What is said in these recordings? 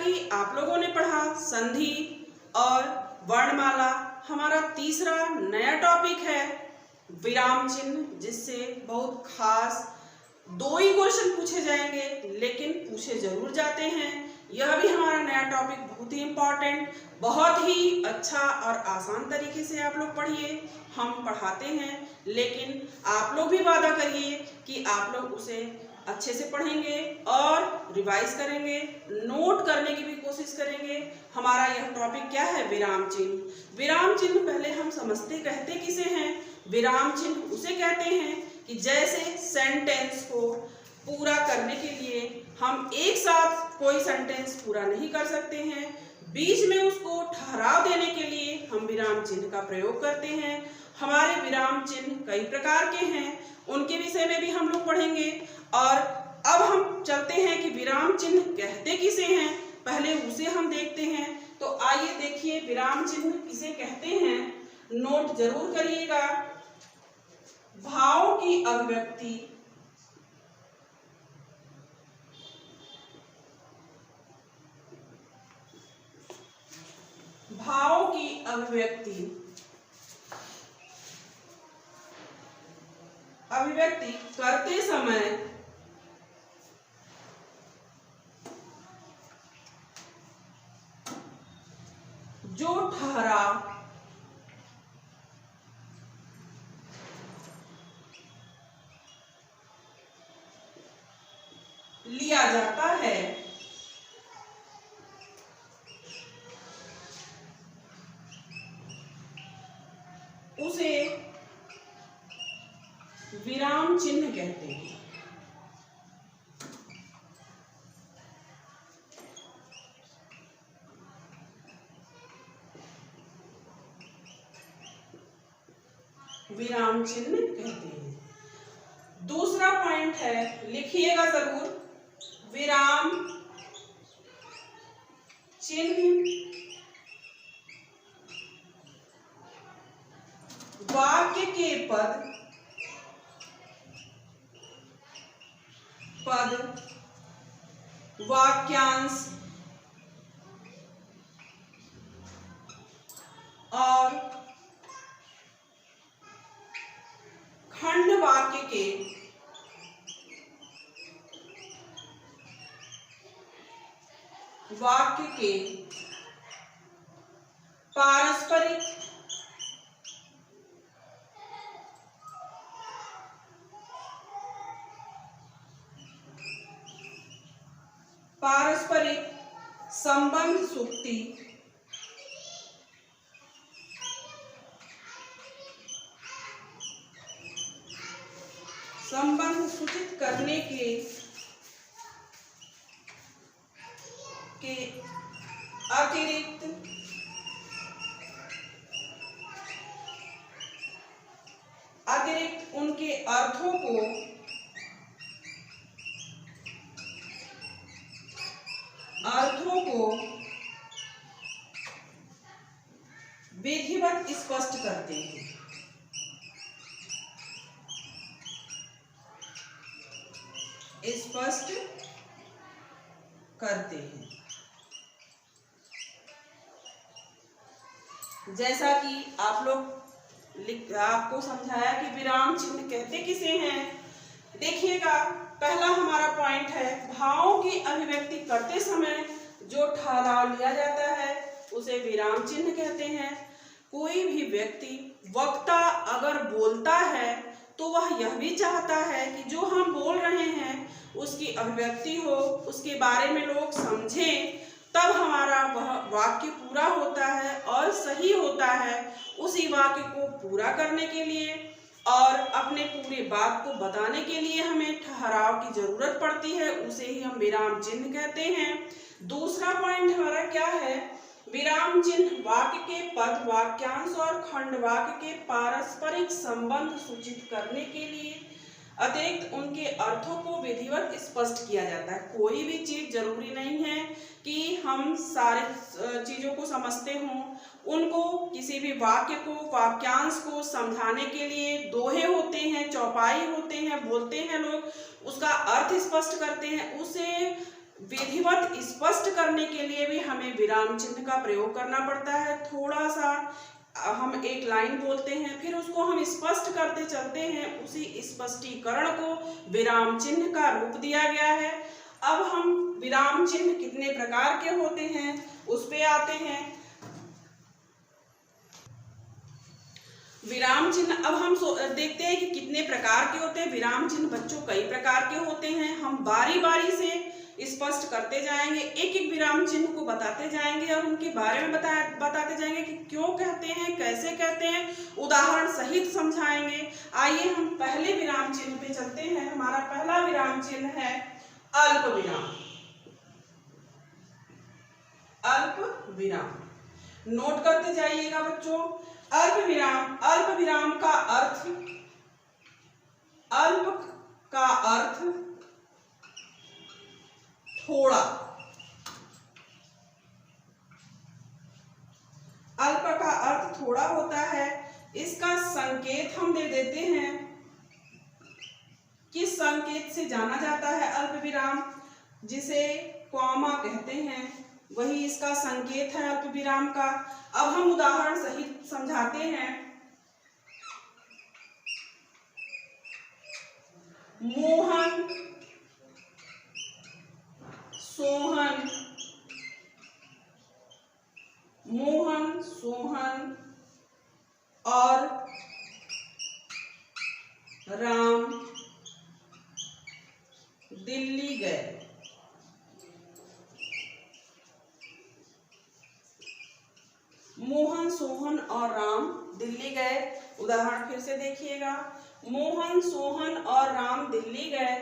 कि आप लोगों ने पढ़ा संधि और वर्णमाला, हमारा तीसरा नया टॉपिक है विराम चिन्ह, जिससे बहुत खास 2 ही क्वेश्चन पूछे जाएंगे, लेकिन पूछे जरूर जाते हैं। यह भी हमारा नया टॉपिक बहुत ही इम्पोर्टेंट, बहुत ही अच्छा और आसान तरीके से आप लोग पढ़िए। हम पढ़ाते हैं, लेकिन आप लोग भी वादा करिए कि आप लोग उसे अच्छे से पढ़ेंगे और रिवाइज करेंगे, नोट करने की भी कोशिश करेंगे। हमारा यह टॉपिक क्या है? विराम चिन्ह। विराम चिन्ह पहले हम समझते कहते किसे हैं। विराम चिन्ह उसे कहते हैं कि जैसे सेंटेंस को पूरा करने के लिए हम एक साथ कोई सेंटेंस पूरा नहीं कर सकते हैं, बीच में उसको ठहराव देने के लिए हम विराम चिन्ह का प्रयोग करते हैं। हमारे विराम चिन्ह कई प्रकार के हैं, उनके विषय में भी हम लोग पढ़ेंगे। और अब हम चलते हैं कि विराम चिन्ह कहते किसे हैं, पहले उसे हम देखते हैं। तो आइए देखिए विराम चिन्ह किसे कहते हैं, नोट जरूर करिएगा। भाव की अभिव्यक्ति, भाव की अभिव्यक्ति करते समय जो ठहराव लिया जाता है उसे विराम चिन्ह कहते हैं। विराम चिन्ह कहते हैं। दूसरा पॉइंट है, लिखिएगा जरूर, विराम चिन्ह वाक्य के पद वाक्यांश और खंड वाक्य के पारस्परिक संबंध सूक्ति संबंध सूचित करने के अतिरिक्त उनके अर्थों को विधिवत स्पष्ट करते हैं। जैसा कि आपको समझाया कि विराम चिन्ह कहते किसे हैं। देखिएगा, पहला हमारा पॉइंट है, भावों की अभिव्यक्ति करते समय जो ठहराव लिया जाता है उसे विराम चिन्ह कहते हैं। कोई भी व्यक्ति, वक्ता अगर बोलता है तो वह यह भी चाहता है कि जो हम बोल रहे हैं उसकी अभिव्यक्ति हो, उसके बारे में लोग समझें, तब हमारा वह वाक्य पूरा होता है और सही होता है। उसी वाक्य को पूरा करने के लिए और अपने पूरे बात को बताने के लिए हमें ठहराव की जरूरत पड़ती है, उसे ही हम विराम चिन्ह कहते हैं। दूसरा पॉइंट हमारा क्या है, विराम चिन्ह वाक्य के पद, वाक्यांश और खंड वाक्य के पारस्परिक संबंध सूचित करने के लिए अतिरिक्त उनके अर्थों को विधिवत स्पष्ट किया जाता है। कोई भी चीज जरूरी नहीं है कि हम सारे चीजों को समझते हों, उनको किसी भी वाक्य को, वाक्यांश को समझाने के लिए दोहे होते हैं, चौपाई होते हैं, बोलते हैं लोग, उसका अर्थ स्पष्ट करते हैं, उसे विधिवत स्पष्ट करने के लिए भी हमें विराम चिन्ह का प्रयोग करना पड़ता है। थोड़ा सा हम एक लाइन बोलते हैं, फिर उसको हम स्पष्ट करते चलते हैं, उसी स्पष्टीकरण को विराम चिन्ह का रूप दिया गया है। अब हम विराम चिन्ह कितने प्रकार के होते हैं उस पे आते हैं। विराम चिन्ह अब हम देखते हैं कि कितने प्रकार के होते हैं। विराम चिन्ह बच्चों कई प्रकार के होते हैं। हम बारी बारी से स्पष्ट करते जाएंगे, एक एक विराम चिन्ह को बताते जाएंगे और उनके बारे में बताते जाएंगे कि क्यों कहते हैं, कैसे कहते हैं, उदाहरण सहित समझाएंगे। आइए हम पहले विराम चिन्ह पे चलते हैं। हमारा पहला विराम चिन्ह है अल्प विराम। अल्प विराम नोट करते जाइएगा बच्चों। अल्प विराम का अर्थ, अल्प का अर्थ थोड़ा, अल्प का अर्थ थोड़ा होता है। इसका संकेत हम दे देते हैं। किस संकेत से जाना जाता है अल्प विराम, जिसे कॉमा कहते हैं, वही इसका संकेत है अल्प विराम का। अब हम उदाहरण सहित समझाते हैं। मोहन, सोहन, मोहन सोहन और राम दिल्ली गए। मोहन, सोहन और राम दिल्ली गए। उदाहरण फिर से देखिएगा। मोहन, सोहन और राम दिल्ली गए।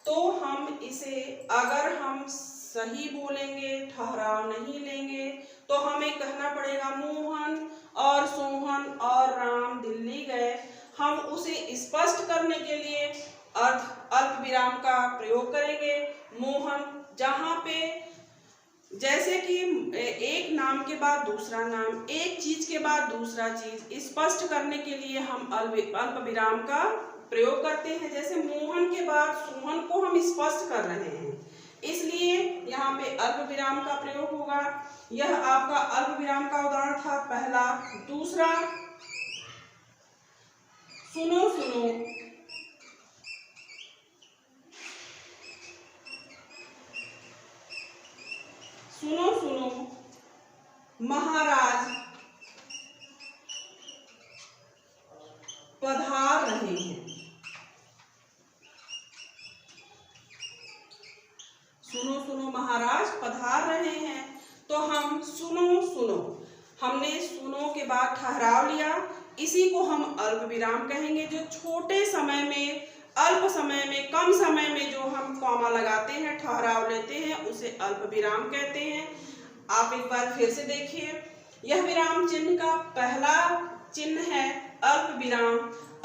तो हम इसे अगर हम सही बोलेंगे, ठहराव नहीं लेंगे, तो हमें कहना पड़ेगा मोहन और सोहन और राम दिल्ली गए। हम उसे स्पष्ट करने के लिए अल्प विराम का प्रयोग करेंगे। मोहन, जहाँ पे जैसे कि एक नाम के बाद दूसरा नाम, एक चीज के बाद दूसरा चीज स्पष्ट करने के लिए हम अल्प विराम का प्रयोग करते हैं। जैसे मोहन के बाद सोहन को हम स्पष्ट कर रहे हैं, इसलिए यहाँ पे अल्प विराम का प्रयोग होगा। यह आपका अल्प विराम का उदाहरण था पहला। दूसरा, सुनो सुनो, सुनो सुनो महाराज पधार रहे हैं। सुनो सुनो महाराज पधार रहे हैं। तो हम सुनो सुनो, हमने सुनो के बाद ठहराव लिया, इसी को हम अल्प विराम कहेंगे। जो छोटे समय में, अल्प समय में, कम समय में जो हम कॉमा लगाते हैं, ठहराव लेते हैं, उसे अल्प विराम कहते हैं। आप एक बार फिर से देखिए। यह विराम चिन्ह का पहला चिन्ह है अल्प विराम।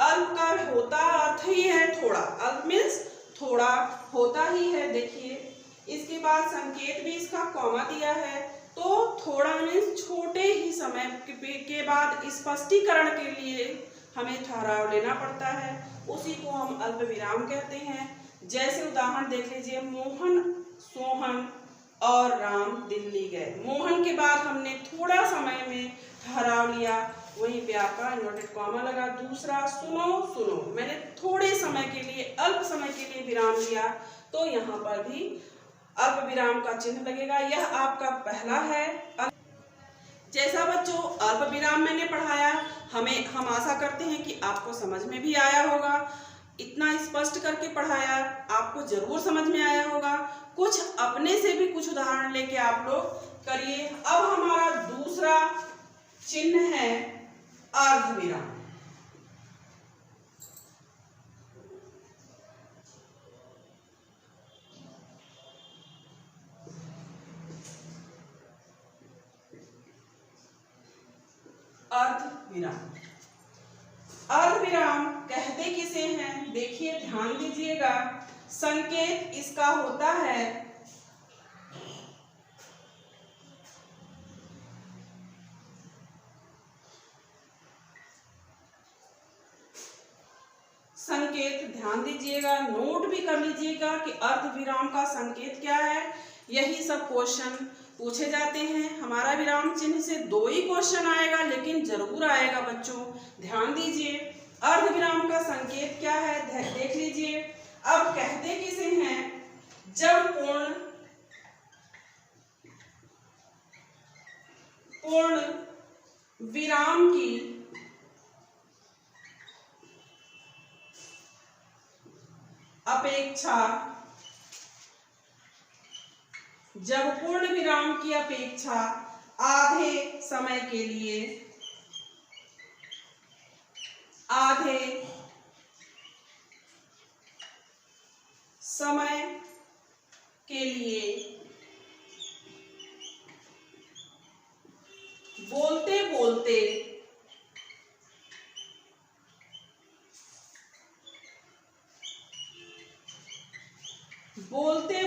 अल्प का होता अर्थ ही है थोड़ा, अल्प मीन्स थोड़ा होता ही है। देखिए इसके बाद संकेत भी इसका कॉमा दिया है। तो थोड़ा मीन्स छोटे ही समय के बाद स्पष्टीकरण के लिए हमें ठहराव लेना पड़ता है, उसी को हम अल्प विराम कहते हैं। जैसे उदाहरण देख लीजिए, मोहन, सोहन और राम दिल्ली गए। मोहन के बाद हमने थोड़ा समय में ठहराव लिया, वहीं पे आपका इन्वर्टेड कॉमा लगा। दूसरा, सुनो सुनो, मैंने थोड़े समय के लिए, अल्प समय के लिए विराम लिया, तो यहाँ पर भी अल्प विराम का चिन्ह लगेगा। यह आपका पहला है। जैसा बच्चों अल्प विराम मैंने पढ़ाया, हम आशा करते हैं कि आपको समझ में भी आया होगा। इतना स्पष्ट करके पढ़ाया, आपको जरूर समझ में आया होगा। कुछ अपने से भी कुछ उदाहरण लेके आप लोग करिए। अब हमारा दूसरा चिन्ह है अर्धविराम। अर्धविराम, अर्धविराम कहते किसे हैं? देखिए ध्यान दीजिएगा। संकेत इसका होता है संकेत, ध्यान दीजिएगा, नोट भी कर लीजिएगा कि अर्धविराम का संकेत क्या है। यही सब क्वेश्चन पूछे जाते हैं। हमारा विराम चिन्ह से 2 ही क्वेश्चन आएगा, लेकिन जरूर आएगा बच्चों, ध्यान दीजिए। अर्ध विराम का संकेत क्या है देख लीजिए। अब कहते किसे हैं, जब पूर्ण विराम की अपेक्षा, जब पूर्ण विराम की अपेक्षा आधे समय के लिए बोलते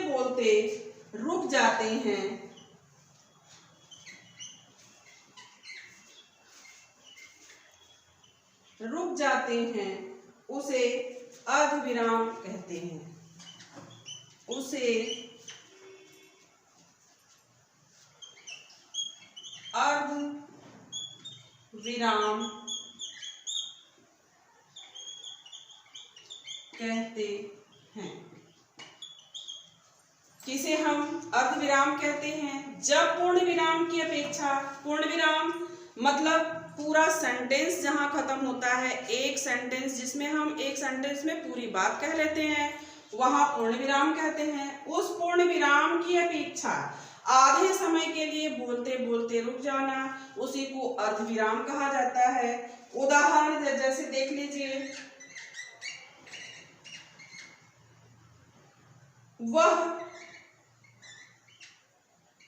बोलते रुक जाते हैं, उसे अर्ध विराम कहते हैं। उसे अर्ध विराम कहते हैं। किसे हम अर्ध विराम कहते हैं? जब पूर्ण विराम की अपेक्षा, पूर्ण विराम मतलब पूरा सेंटेंस जहां खत्म होता है, एक सेंटेंस जिसमें हम एक सेंटेंस में पूरी बात कह लेते हैं, वहां पूर्ण विराम कहते हैं। उस पूर्ण विराम की अपेक्षा आधे समय के लिए बोलते बोलते रुक जाना, उसी को अर्ध विराम कहा जाता है। उदाहरण जैसे देख लीजिए, वह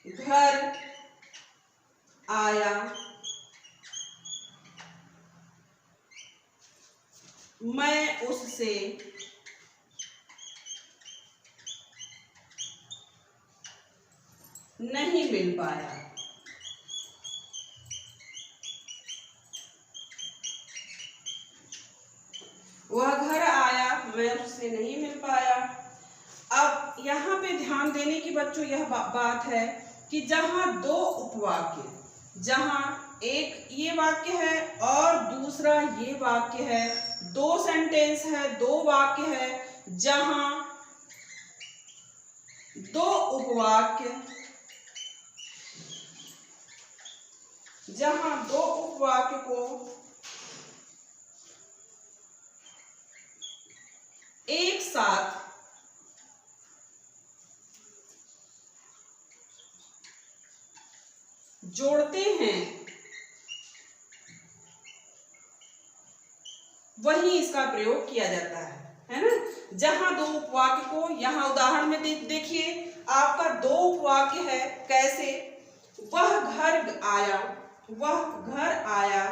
घर आया, मैं उससे नहीं मिल पाया। वह घर आया, मैं उससे नहीं मिल पाया। अब यहाँ पे ध्यान देने की बच्चों यह बात है कि जहां 2 उपवाक्य, जहां एक ये वाक्य है और दूसरा ये वाक्य है, 2 सेंटेंस है, 2 वाक्य है, जहां 2 उपवाक्य को एक साथ जोड़ते हैं, वही इसका प्रयोग किया जाता है ना। जहां 2 उपवाक्य को, यहाँ उदाहरण में देखिए आपका 2 उपवाक्य है, कैसे? वह घर आया,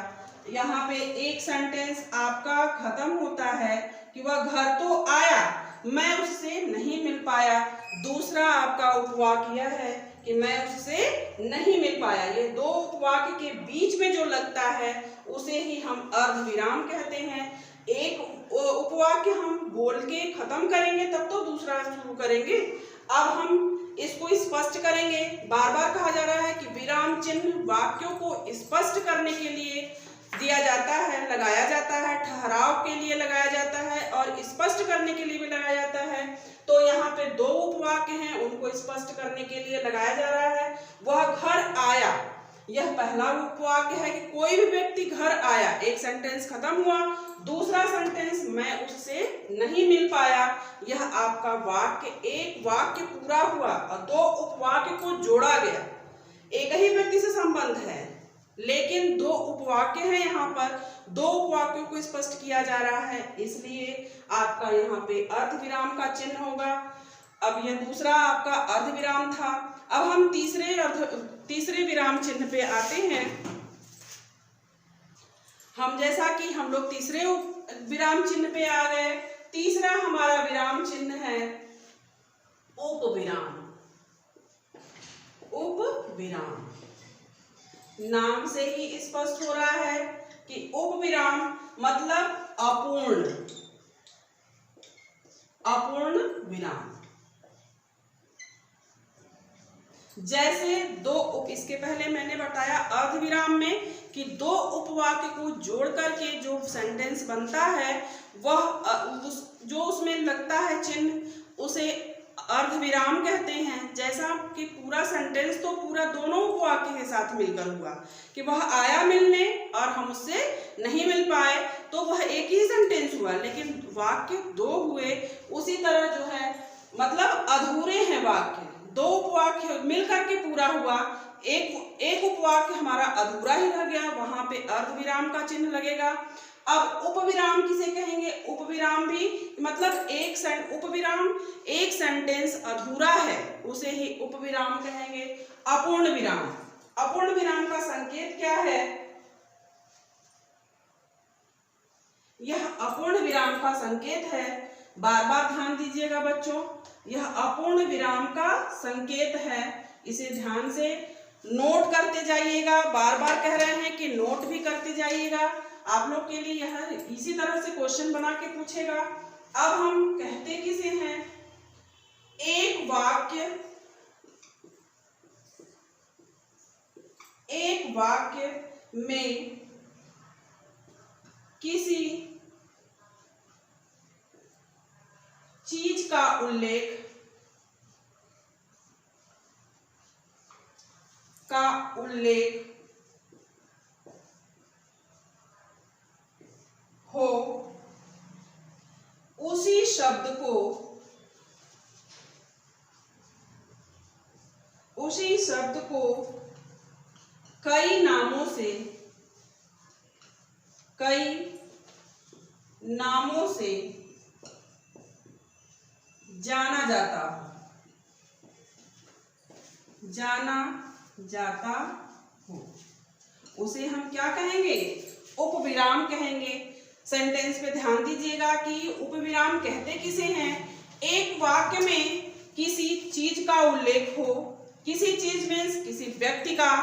यहाँ पे एक सेंटेंस आपका खत्म होता है कि वह घर तो आया, मैं उससे नहीं मिल पाया। दूसरा आपका उपवाक्य है कि मैं उससे नहीं मिल पाया। ये 2 उपवाक्य के बीच में जो लगता है उसे ही हम अर्ध विराम कहते हैं। एक उपवाक्य हम बोल के खत्म करेंगे तब तो दूसरा शुरू करेंगे। अब हम इसको स्पष्ट करेंगे। बार बार कहा जा रहा है कि विराम चिन्ह वाक्यों को स्पष्ट करने के लिए दिया जाता है, लगाया जाता है, ठहराव के लिए लगाया जाता है और स्पष्ट करने के लिए भी लगाया जाता है। तो यहाँ पे 2 उपवाक्य हैं, उनको स्पष्ट करने के लिए लगाया जा रहा है। वह घर आया, यह पहला उपवाक्य है कि कोई भी व्यक्ति घर आया, एक सेंटेंस खत्म हुआ। दूसरा सेंटेंस मैं उससे नहीं मिल पाया, यह आपका वाक्य, एक वाक्य पूरा हुआ और 2 उपवाक्य को जोड़ा गया। एक ही व्यक्ति से संबंध है लेकिन 2 उपवाक्य हैं, यहाँ पर 2 उपवाक्यों को स्पष्ट किया जा रहा है, इसलिए आपका यहाँ पे अर्ध विराम का चिन्ह होगा। अब यह दूसरा आपका अर्ध विराम था। अब हम तीसरे विराम चिन्ह पे आते हैं। हम जैसा कि हम लोग तीसरे विराम चिन्ह पे आ गए। तीसरा हमारा विराम चिन्ह है उपविराम। उपविराम नाम से ही स्पष्ट हो रहा है कि उपविराम मतलब अपूर्ण विराम। जैसे इसके पहले मैंने बताया अर्धविराम में कि दो उपवाक्य को जोड़ करके जो सेंटेंस बनता है वह जो उसमें लगता है चिन्ह उसे अर्धविराम कहते हैं। जैसा कि पूरा सेंटेंस तो पूरा दोनों उपवाक्य के साथ मिलकर हुआ कि वह आया मिलने और हम उससे नहीं मिल पाए, तो वह एक ही सेंटेंस हुआ, लेकिन वाक्य दो हुए। उसी तरह जो है मतलब अधूरे हैं वाक्य, दो उपवाक्य मिलकर के पूरा हुआ, एक उपवाक्य हमारा अधूरा ही रह गया, वहां पे अर्धविराम का चिन्ह लगेगा। अब उपविराम किसे कहेंगे? उपविराम भी मतलब एक सेंटेंस अधूरा है उसे ही उपविराम कहेंगे। अपूर्ण विराम, अपूर्ण विराम का संकेत क्या है? यह अपूर्ण विराम का संकेत है, बार बार ध्यान दीजिएगा बच्चों, यह अपूर्ण विराम का संकेत है, इसे ध्यान से नोट करते जाइएगा। बार बार कह रहे हैं कि नोट भी करते जाइएगा, आप लोग के लिए यह इसी तरह से क्वेश्चन बना के पूछेगा। अब हम कहते किसे हैं? एक वाक्य में किसी चीज का उल्लेख हो, उसी शब्द को कई नामों से जाना जाता हो, उसे हम क्या कहेंगे? उपविराम कहेंगे। सेंटेंस पे ध्यान दीजिएगा कि उपविराम कहते किसे हैं? एक वाक्य में किसी चीज का उल्लेख हो, किसी चीज में किसी व्यक्ति का,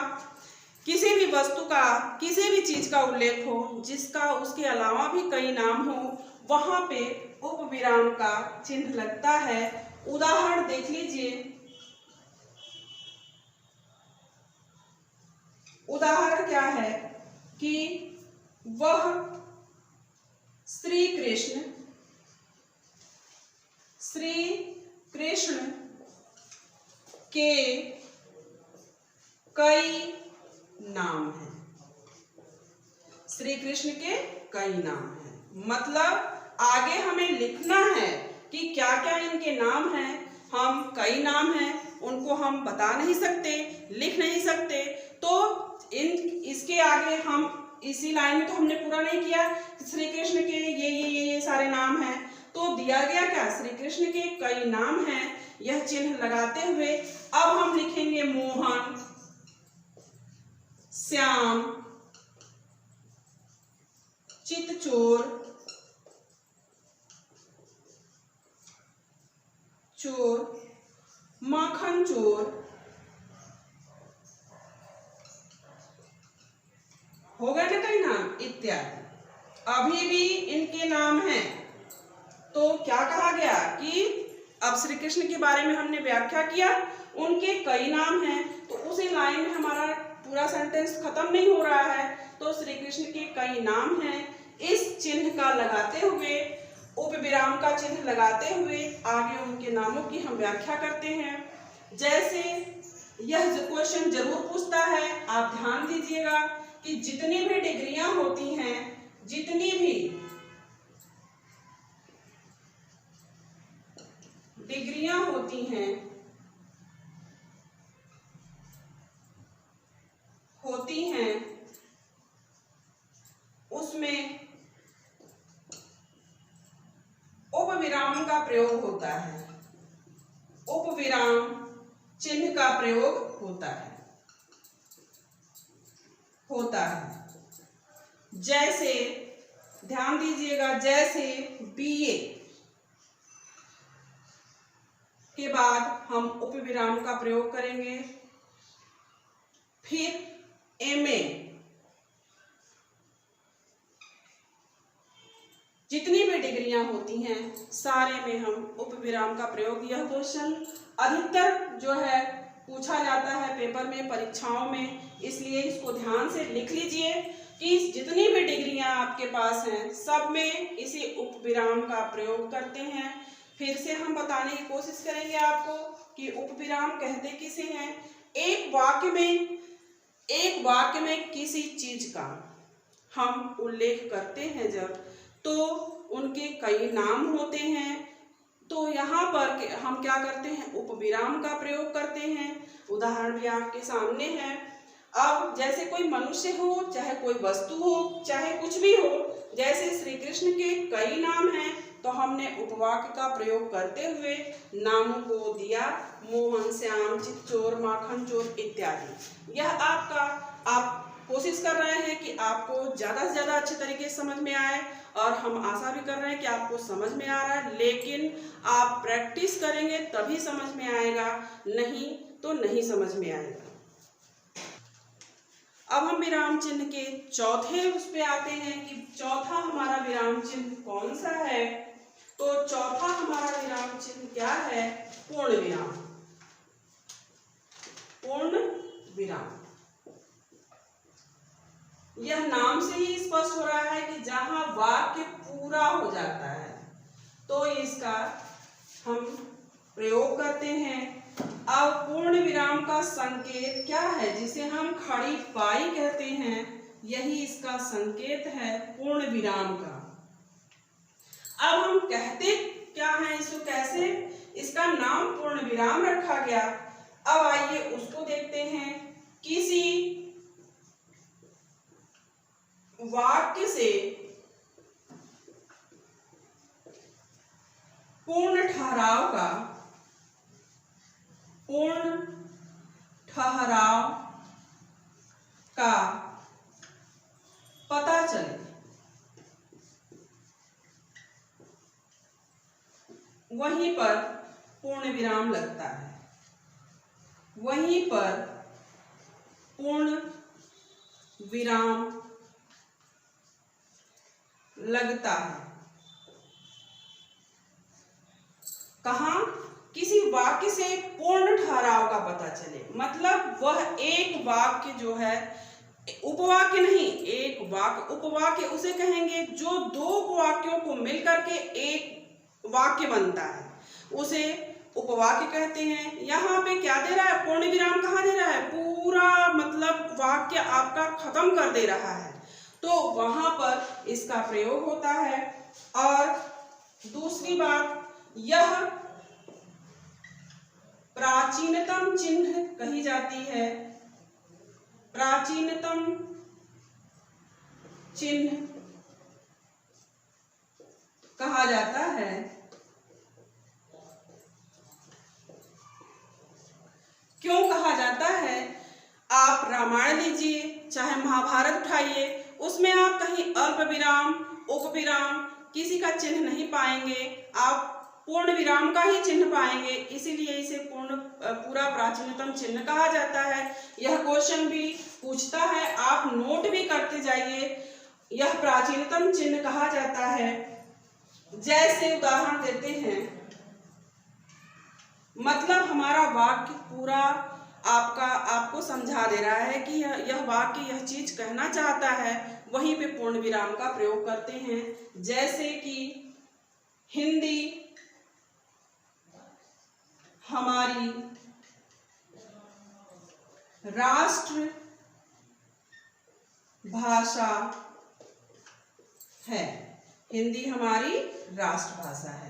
किसी भी वस्तु का, किसी भी चीज का उल्लेख हो जिसका उसके अलावा भी कई नाम हो, वहां पे उपविराम का चिन्ह लगता है। उदाहरण देख लीजिए, उदाहरण क्या है कि वह श्री कृष्ण के कई नाम हैं। श्री कृष्ण के कई नाम हैं मतलब आगे हमें लिखना है कि क्या क्या इनके नाम हैं। हम कई नाम हैं उनको हम बता नहीं सकते, लिख नहीं सकते, तो इसके आगे हम इसी लाइन में तो हमने पूरा नहीं किया। श्री कृष्ण के ये सारे नाम हैं, तो दिया गया क्या? श्री कृष्ण के कई नाम हैं, यह चिन्ह लगाते हुए अब हम लिखेंगे मोहन, श्याम, चितचोर, माखन चोर, हो गए ना कई नाम इत्यादि। अभी भी इनके नाम हैं, तो क्या कहा गया कि अब श्री कृष्ण के बारे में हमने व्याख्या किया, उनके कई नाम हैं, तो उसी लाइन में हमारा पूरा सेंटेंस खत्म नहीं हो रहा है, तो श्री कृष्ण के कई नाम हैं, इस चिन्ह का लगाते हुए, उपविराम का चिन्ह लगाते हुए आगे उनके नामों की हम व्याख्या करते हैं। जैसे यह क्वेश्चन जरूर पूछता है, आप ध्यान दीजिएगा कि जितनी भी डिग्रियां होती हैं, जितनी भी डिग्रियां होती हैं उसमें उपविराम का प्रयोग होता है, उपविराम चिन्ह का प्रयोग होता है। जैसे ध्यान दीजिएगा, जैसे बीए के बाद हम उपविराम का प्रयोग करेंगे, फिर एमए, जितनी भी डिग्रियां होती हैं सारे में हम उपविराम का प्रयोग, यह क्वेश्चन अधिकतर जो है पूछा जाता है पेपर में, परीक्षाओं में, इसलिए इसको ध्यान से लिख लीजिए कि जितनी भी डिग्रियां आपके पास हैं सब में इसी उपविराम का प्रयोग करते हैं। फिर से हम बताने की कोशिश करेंगे आपको कि उपविराम कहते किसे हैं। एक वाक्य में किसी चीज का हम उल्लेख करते हैं जब, तो उनके कई नाम होते हैं, तो यहाँ पर हम क्या करते हैं, उपविराम का प्रयोग करते हैं। उदाहरण भी आपके सामने है। अब जैसे कोई मनुष्य हो, चाहे कोई वस्तु हो, चाहे कुछ भी हो, जैसे श्री कृष्ण के कई नाम हैं, तो हमने उपवाक्य का प्रयोग करते हुए नामों को दिया, मोहन, श्याम, चित्तचोर, माखन चोर इत्यादि। यह आप कोशिश कर रहे हैं कि आपको ज़्यादा से ज़्यादा अच्छे तरीके से समझ में आए, और हम आशा भी कर रहे हैं कि आपको समझ में आ रहा है, लेकिन आप प्रैक्टिस करेंगे तभी समझ में आएगा, नहीं तो नहीं समझ में आएगा। अब हम विराम चिन्ह के चौथे उस पे आते हैं कि चौथा हमारा विराम चिन्ह कौन सा है। तो चौथा हमारा विराम चिन्ह क्या है, पूर्ण विराम। पूर्ण विराम, यह नाम से ही स्पष्ट हो रहा है कि जहां वाक्य पूरा हो जाता है तो इसका हम प्रयोग करते हैं। अब पूर्ण विराम का संकेत क्या है, जिसे हम खड़ी पाई कहते हैं, यही इसका संकेत है पूर्ण विराम का। अब हम कहते क्या हैं इसको, कैसे इसका नाम पूर्ण विराम रखा गया। अब आइए उसको देखते हैं। किसी वाक्य से पूर्ण ठहराव का पता चले, वहीं पर पूर्ण विराम लगता है, वहीं पर पूर्ण विराम लगता है। कहाँ, किसी वाक्य से पूर्ण ठहराव का पता चले, मतलब वह एक वाक्य जो है, उपवाक्य नहीं, एक वाक्य, उपवाक्य उसे कहेंगे जो दो वाक्यों को मिलकर के एक वाक्य बनता है, उसे उपवाक्य कहते हैं। यहाँ पे क्या दे रहा है, पूर्ण विराम कहाँ दे रहा है, पूरा मतलब वाक्य आपका खत्म कर दे रहा है, तो वहां पर इसका प्रयोग होता है। और दूसरी बात, यह प्राचीनतम चिन्ह कही जाती है, प्राचीनतम चिन्ह कहा जाता है। क्यों कहा जाता है, आप रामायण लीजिए, चाहे महाभारत उठाइए, उसमें आप कहीं अल्प विराम, उपविराम किसी का चिन्ह नहीं पाएंगे, आप पूर्ण विराम का ही चिन्ह पाएंगे, इसीलिए इसे पूरा प्राचीनतम चिन्ह कहा जाता है। यह क्वेश्चन भी पूछता है, आप नोट भी करते जाइए, यह प्राचीनतम चिन्ह कहा जाता है। जैसे उदाहरण देते हैं, मतलब हमारा वाक्य पूरा आपको समझा दे रहा है कि यह वाक्य यह चीज कहना चाहता है, वहीं पे पूर्ण विराम का प्रयोग करते हैं। जैसे कि हिंदी हमारी राष्ट्र भाषा है, हिंदी हमारी राष्ट्रभाषा है।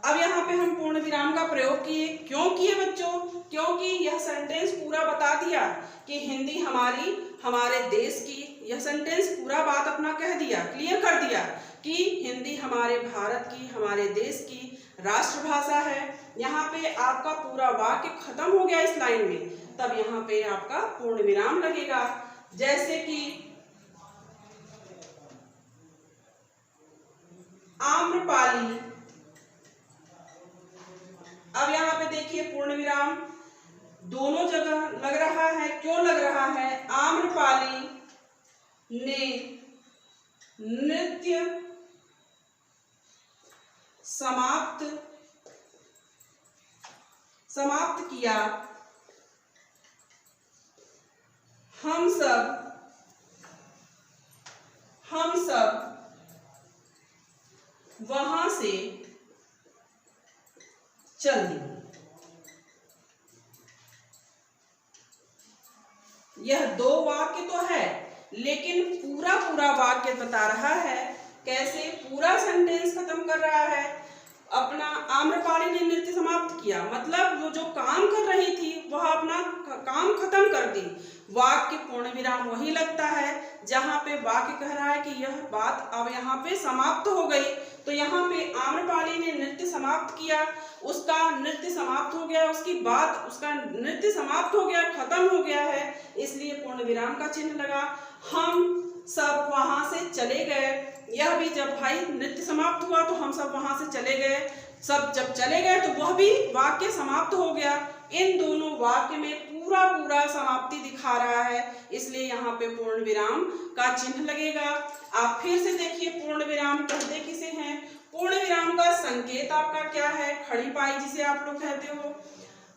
अब यहाँ पे हम पूर्ण विराम का प्रयोग किए, क्यों किए बच्चों, क्योंकि यह सेंटेंस पूरा बता दिया कि हिंदी हमारे देश की, यह सेंटेंस पूरा बात अपना कह दिया, क्लियर कर दिया कि हिंदी हमारे भारत की, हमारे देश की राष्ट्रभाषा है। यहाँ पे आपका पूरा वाक्य खत्म हो गया इस लाइन में, तब यहाँ पे आपका पूर्ण विराम लगेगा। जैसे कि आम्रपाली, अब यहाँ पे देखिए पूर्ण विराम दोनों जगह लग रहा है, क्यों लग रहा है, आम्रपाली ने नृत्य समाप्त किया हम सब वहां से चल दिए। यह दो वाक्य तो है, लेकिन पूरा वाक्य बता रहा है कैसे पूरा सेंटेंस खत्म कर रहा है। अपना आम्रपाली ने नृत्य समाप्त किया, मतलब वो जो काम कर रही थी वह अपना काम खत्म कर दी। वाक्य पूर्ण विराम वही लगता है जहां पे वाक्य कह रहा है कि यह बात अब यहाँ पे समाप्त हो गई। तो यहाँ पे आम्रपाली ने नृत्य समाप्त किया, उसका नृत्य समाप्त हो गया, उसकी बात, उसका नृत्य समाप्त हो गया, खत्म हो गया है, इसलिए पूर्ण विराम का चिन्ह लगा। हम सब वहां से चले गए, यह भी जब भाई नृत्य समाप्त हुआ तो हम सब वहां से चले गए, सब जब चले गए तो वह भी वाक्य समाप्त हो गया। इन दोनों वाक्य में पूरा समाप्ति दिखा रहा है, इसलिए यहाँ पे पूर्ण विराम का चिन्ह लगेगा। आप फिर से देखिए पूर्ण विराम कहते किसे हैं। पूर्ण विराम का संकेत आपका क्या है? खड़ी पाई जिसे आप लोग कहते हो।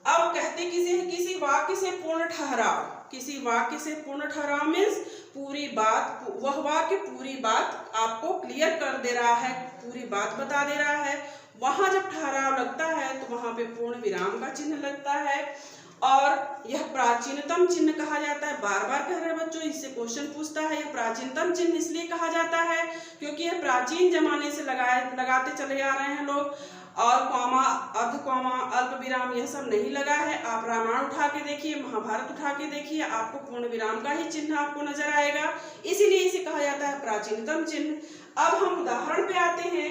अब कहते किसे हैं? किसी वाक्य से पूर्ण ठहराव। किसी वाक्य से पूर्ण ठहराव मीन्स पूरी बात, वह वाक्य पूरी बात आपको क्लियर कर दे रहा है, पूरी बात बता दे रहा है। वहां जब ठहराव लगता है तो वहां पे पूर्ण विराम का चिन्ह लगता है, और यह प्राचीनतम चिन्ह कहा जाता है। बार बार कह रहे हैं बच्चों, इससे क्वेश्चन पूछता है। यह प्राचीनतम चिन्ह इसलिए कहा जाता है क्योंकि यह प्राचीन जमाने से लगाते चले आ रहे हैं लोग, और कॉमा, अर्ध कॉमा, अल्प विराम यह सब नहीं लगा है। आप रामायण उठा के देखिए, महाभारत उठा के देखिए, आपको पूर्ण विराम का ही चिन्ह आपको नजर आएगा, इसीलिए इसे कहा जाता है प्राचीनतम चिन्ह। अब हम उदाहरण पे आते हैं।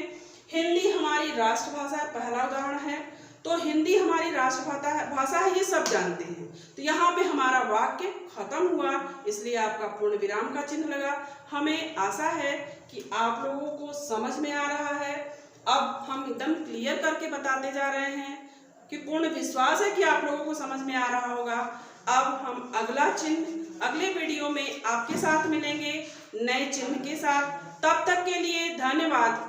हिंदी हमारी राष्ट्रभाषा पहला उदाहरण है। तो हिंदी हमारी राष्ट्रभाषा है, ये सब जानते हैं। तो यहाँ पे हमारा वाक्य खत्म हुआ, इसलिए आपका पूर्ण विराम का चिन्ह लगा। हमें आशा है कि आप लोगों को समझ में आ रहा है। अब हम एकदम क्लियर करके बताते जा रहे हैं कि पूर्ण विश्वास है कि आप लोगों को समझ में आ रहा होगा। अब हम अगला चिन्ह अगले वीडियो में आपके साथ मिलेंगे नए चिन्ह के साथ। तब तक के लिए धन्यवाद।